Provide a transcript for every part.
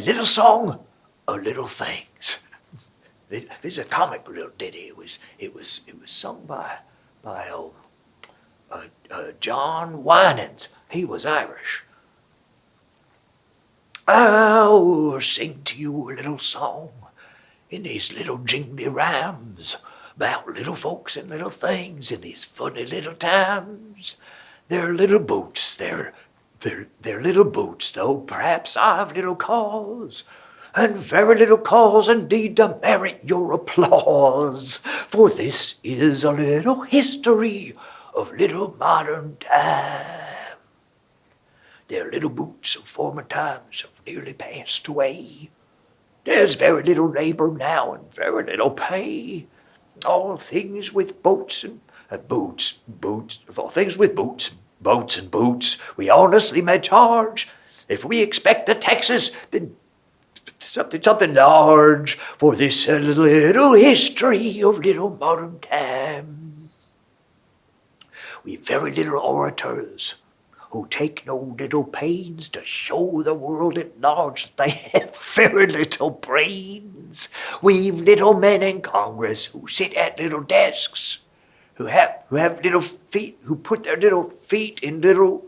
little song of little things. This is a comic little ditty. It was sung by John Winans. He was Irish. I'll sing to you a little song in these little jingly rhymes about little folks and little things in these funny little times. They're little boots, they're little boots, though perhaps I've little cause, and very little cause indeed to merit your applause. For this is a little history of little modern time. Their little boots of former times have nearly passed away. There's very little labor now and very little pay. All things with boats and boots, all things with boats and boots, we honestly may charge. If we expect a taxes, then something large. For this a little history of little modern time. We've very little orators who take no little pains to show the world at large they have very little brains. We've little men in Congress who sit at little desks, who have little feet, who put their little feet in little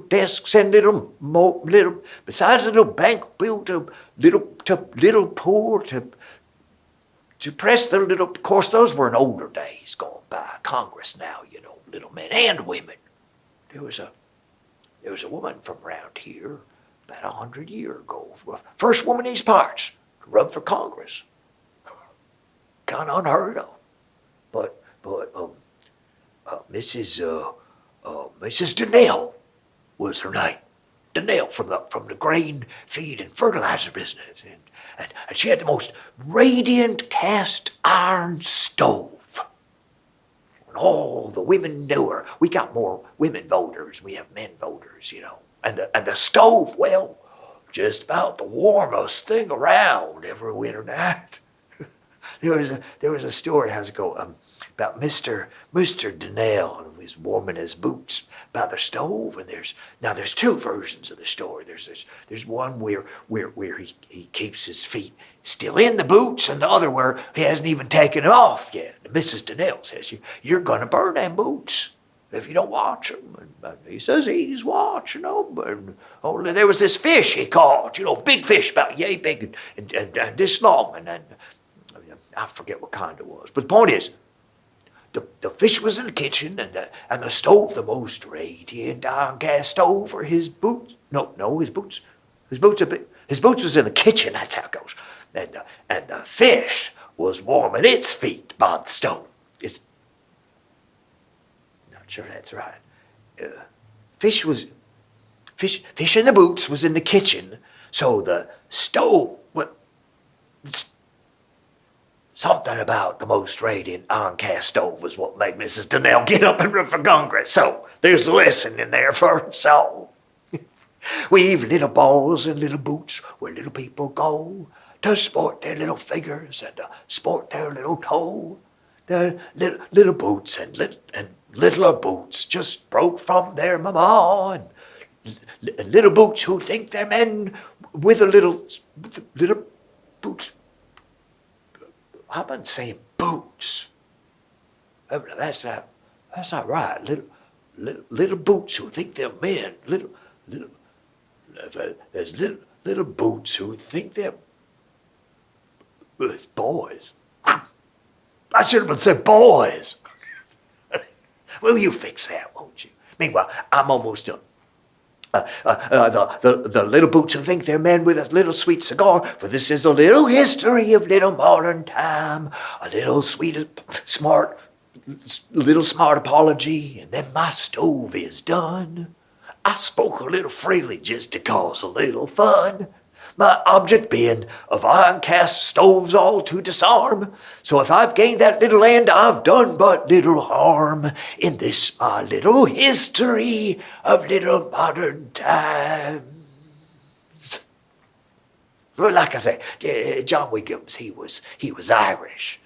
desks and little besides a little bank bill to little poor to press their little. Of course, those were in older days going by. Congress now, little men and women. There was a woman from around here about 100 years ago. First woman in these parts to run for Congress. Kind of unheard of. But Mrs. Donnell was her name. Donnell from the grain feed and fertilizer business. And she had the most radiant cast iron stove. All the women knew her. We got more women voters. We have men voters, And the stove, well, just about the warmest thing around every winter night. There was a story about Mr. Donnell who was warming his boots by the stove. And there's two versions of the story. There's one where he keeps his feet still in the boots, and the other where he hasn't even taken them off yet. And Mrs. Donnell says, "You're going to burn them boots if you don't watch them." And he says he's watching them. And only there was this fish he caught, big fish, about yay big and this long. And then I forget what kind it was. But the point is, the fish was in the kitchen, and the stove, the most radiant iron gas stove for his boots. No, his boots was in the kitchen. That's how it goes. And the fish was warming its feet by the stove. Not sure that's right. Fish in the boots was in the kitchen, so the stove. Something about the most radiant iron cast stove was what made Mrs. Donnell get up and run for Congress. So there's a lesson in there for us all. We've little balls and little boots where little people go to sport their little figures and to sport their little toe. Their little boots and littler boots just broke from their mama, and little boots who think they're men with little boots. I've been saying boots. That's not right. Little boots who think they're men. There's little boots who think they're boys. I should have been saying boys. Well, you fix that, won't you? Meanwhile, I'm almost done. The little boots who think they're men with a little sweet cigar, for this is a little history of little modern time, a little smart apology, and then my stove is done. I spoke a little freely just to cause a little fun. My object being of iron cast stoves all to disarm. So if I've gained that little end, I've done but little harm in this my little history of little modern times. Well, like I say, John Wiggins, he was Irish.